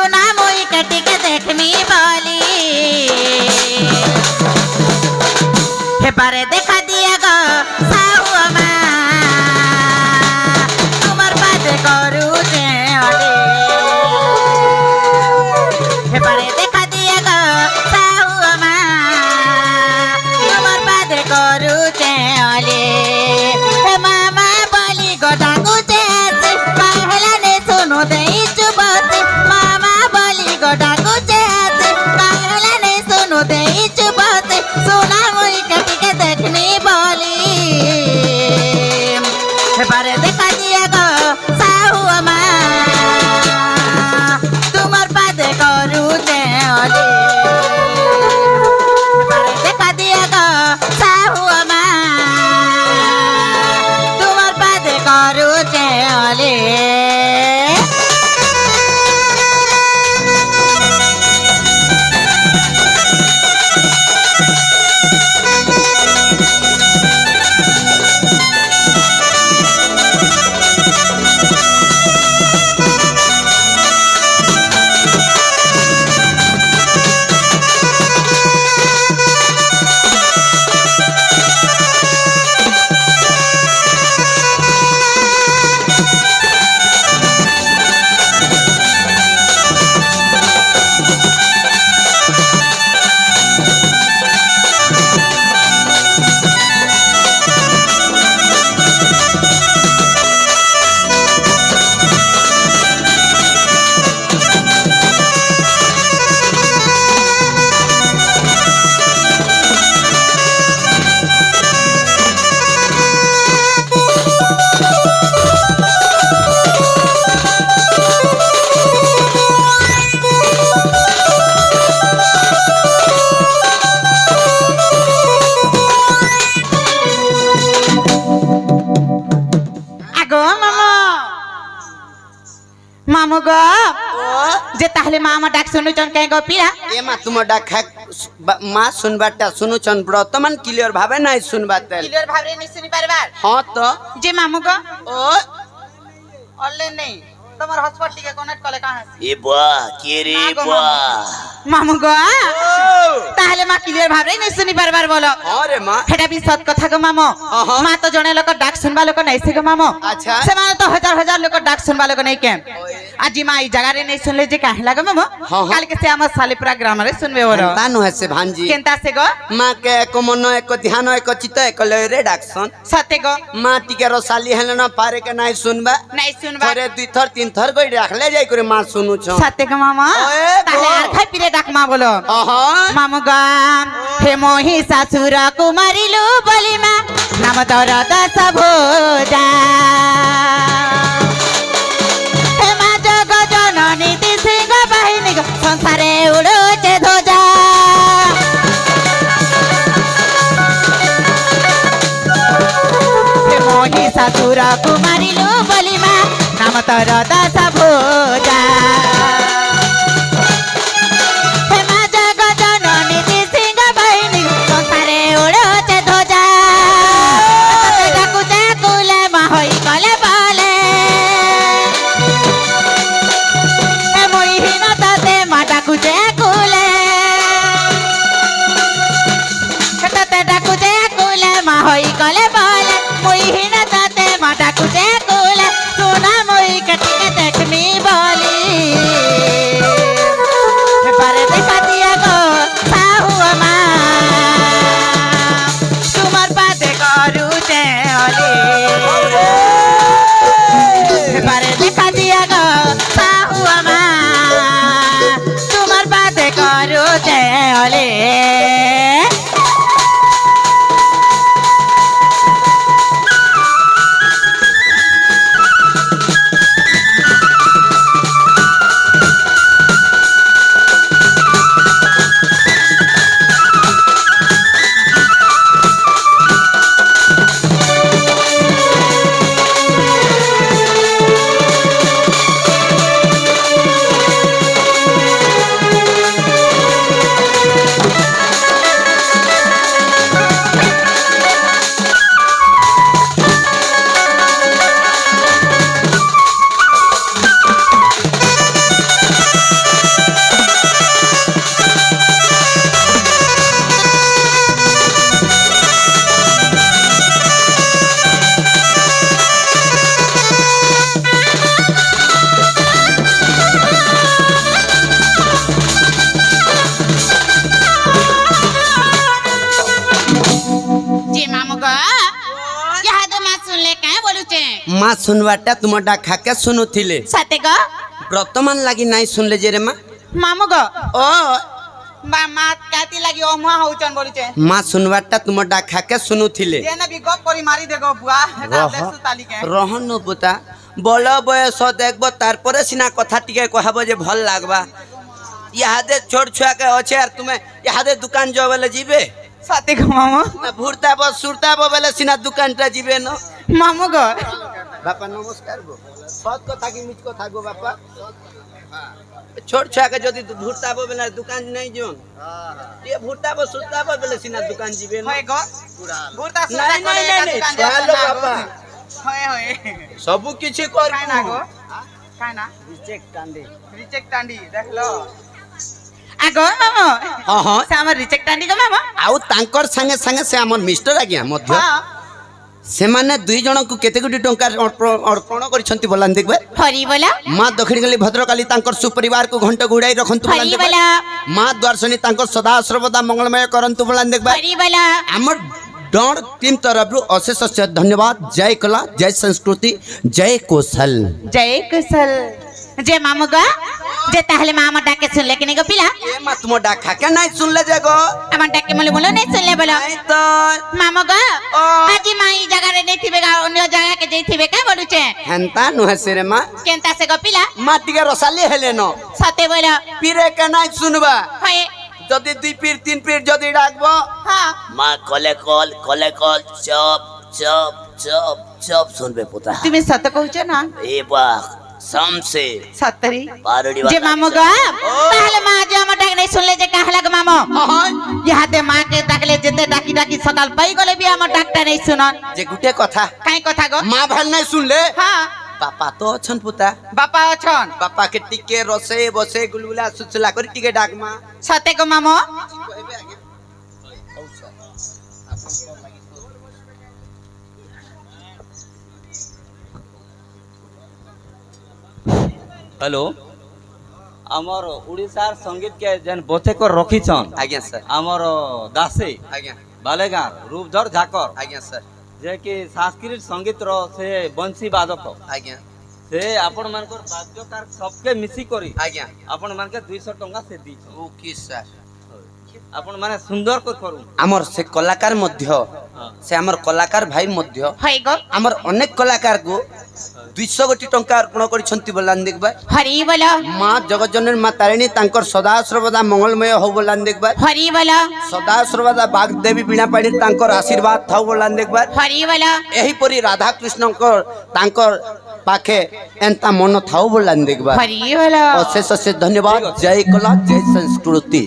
সোনা মই কাটিকে দেখমি বলি হেবারে দেখা দিয়া গো সাহু মা তোমার বাদে করু যে অলে হেবারে দেখা দিয়া গো সাহু মা তোমার বাদে করু যে অলে হে মামা বলি গো ডাকু যে কাহলা নে শুনো দেই চুবতে মামা বলি গো ডাকু যে কাহলা নে শুনো দেই চুবতে সোনা মই কাটিকে দেখনি বলি হেবারে দেখা দিয়া গো সাহু মা তোমার বাদে করু যে অলে হেবারে দেখা দিয়া গো সাহু মা তোমার বাদে করু যে অলে মামু গো যে তাহলে মা আমার ডাক শুনুছন কে গো পিয়া এ মা তোমার ডাক মা শুনবারটা শুনুছন বর্তমান ক্লিয়ার ভাবে নাই শুনবাতে ক্লিয়ার ভাবে নি শুনি পারবার হ্যাঁ তো যে মামু গো ও অলে নেই তোমার হসপিটাল টিকে কানেক্ট করে কাহা এ বাহ কে রে বাহ মামু গো তাহলে মা ক্লিয়ার ভাবে নি শুনি পারবার বলো আরে মা হেটা বি সৎ কথা গো মামু মা তো জনে লোক ডাক শুনবা লোক নাই সে গো মামু আচ্ছা সেমানে তো হাজার হাজার লোক ডাক শুনবা লোক নাই কেন আজি মা এই জায়গারে নাই শুনলে যে কাহে লাগো মামু কালকে সে আমার সালিপুরা গ্রামরে শুনবে ওর তানু হসে ভাঞ্জি কেনতা সে গো মা কে এক মন এক ধ্যান এক চিত্ত এক লয়রে ডাকছন সতে গো মা টিকে রসালি হেলে না পারে কে নাই শুনবা নাই শুনবা থরে দুই থর তিন থর কই রাখলে যাই করে মা শুনুছন সতে গো মামা তাহলে আর খাই পিরে ডাক মা বলো মামু গাম হে মোহি শাশুর কুমারিলু বলি মা নাম তোর দশ ভোজা হে মা জগ জননী সিংহ বাহিনী গো সংসারে উড়ুছে ধ্বজা হে মোহি শাশুর কুমারিলু বলি মা নাম তোর দশ ভোজা কলে বলে মুই হিনা তাতে মাটা কুচে কুলে সোনা মুই কাটিকে দেখমি বলি মা শুনবারটা তোমার ডাক খাকে শুনুଥିଲେ সতে গো বর্তমান লাগি নাই শুনলে যে রে মা মামু গো ও মা কাতি লাগি অমুয়া হউচন বলিছে মা শুনবারটা তোমার ডাক খাকে শুনুଥିଲେ যেন বি গপ করি মারি দে গো বুয়া এটা দেখছু তালিকে রহন পুতা বল বয়স দেখব তারপরে সিনা কথা টিকে কহব যে ভাল লাগবা ইহাদে ছোট ছুয়াকে আছে আর তুমি ইহাদে দোকান যাও বলে যাবে সতে গো মামু ভুরতাব সুরতাব বলে সিনা দোকানটা যাবে না মামু গো বাপা নমস্কার গো সৎ কথা কি মিছ কথা গো বাপা ছোট ছুয়াকে যদি ভুরতাব বলে দোকান নাই জন এ ভুরতাব সুরতাব বলে সিনা দোকান যাবে না হয় গো বুরতা নাই নাই নাই চলো বাপা হয় হয় সবু কিছু কর কাই না গো কাই না রিচেক টান্ডি দেখলো আগো মামু হ্যাঁ হ্যাঁ সে আমার রিচেক টান্ডি গো মামু ଆଉ ତାଙ୍କର ସାଙ୍ଗେ ସାଙ୍ଗେ ସେ ଆମର ମିଷ୍ଟର ଆଜ୍ଞା ମଧ୍ୟ ସେମାନେ ଦୁଇ ଜଣଙ୍କୁ କେତେ କୋଟି ଟଙ୍କା ଅର୍ପଣ କରିଛନ୍ତି ବୋଲାନ୍ତି ଦେଖିବେ ହରି ବୋଲା ମା ଦକ୍ଷିଣକାଳୀ ଭଦ୍ରକାଳୀ ତାଙ୍କର ସୁପରିବାରକୁ ଘଣ୍ଟ ଘୋଡ଼ାଇ ରଖନ୍ତୁ ହରି ବୋଲାନ୍ତି ବୋଲା ମା ଦ୍ୱାରଶନୀ ତାଙ୍କର ସଦା ସର୍ବଦା ମଙ୍ଗଳମୟ କରନ୍ତୁ ବୋଲାନ୍ତି ଦେଖିବେ ହରି ବୋଲା ଆମର ଡଣ ଟିମ୍ ତରଫରୁ ଅଶେଷ ଅଶେଷ ଧନ୍ୟବାଦ ଜୟ କଲା ଜୟ ସଂସ୍କୃତି ଜୟ କୌଶଲ ଜୟ କୁଶଲ যে মামু গো যে তাহলে মা আমার ডাকে শুনলে কিনে গো পিলা ଏ ମା ତୁମ ଡାକା କେ ନାଇଁ ଶୁଣିଲେ ଯେ ଗୋ আমার ডাকে বলে বলো নাই শুনলে বলো ନାଇଁ ତ মামু গো ও। আজি মা এই জায়গারে নেই থিবে গা অন্য জায়গাকে যাই থিবে কা বলুছে ହେନ୍ତା ନୁହେଁ ସେ ରେ ମା কেনতা সে গো পিলা ମା ଟିକେ ରସାଲି ହେଲେ ନ সতে বলো ପିରେ କେ ନାଇଁ ଶୁଣବା হয় যদি 2 পীর 3 পীর যদি ডাকবো হ্যাঁ মা কলে call chop chop chop chop শুনবে পোতা তুমি সত কହୁছ না এ বাহ সামসে সতরি পারড়ি যে মামু গো তাহলে মা যে আমার ডাক নাই শুনলে যে কাহলা গো মামু ইহাতে মাকে ডাকলে যেতে ডাকি ডাকি সকাল পাই গলে বি আমার ডাকটা নাই শুনন যে গুটে কথা কাই কথা গো মা ভাল নাই শুনলে হ্যাঁ বাপা তো অছন পুতা বাপা অছন বাপা কে টিকে রসে বসে গুলগুলা সুচলা করে টিকে ডাক মা সতে গো মামু हेलो आमर उड़ीसार संगीत के जन बथेक रखीछन आज्ञा सर आमर दासे आज्ञा बालेगार रूपधर झाकर आज्ञा सर जे कि सांस्कृतिक संगीत रो से बंसी बादक आज्ञा से आपण मानकर वाद्यकार सबके मिसी करी आज्ञा आपण मान के 200 टंका से दी ओके सर आपण माने सुंदर को करू आमर से कलाकार मध्य से आमर कलाकार भाई मध्य হয় গো आमर अनेक कलाकार को 200 कोटी टंका अर्पण करिसंती बोलान देखबा হরি বলো माँ जगज्जननी माँ तारिणी तांकर सदा सर्वदा मंगलमय हो बोलान देखबा হরি বলো सदा सर्वदा बागदेवी बीणा पाणी तांकर आशीर्वाद थाउ बोलान देखबा হরি বলো एही परी राधा कृष्णकर तांकर पाखे एंता मन थाउ बोलान देखबा হরি বলো अशेष अशेष धन्यवाद जय कला जय संस्कृति।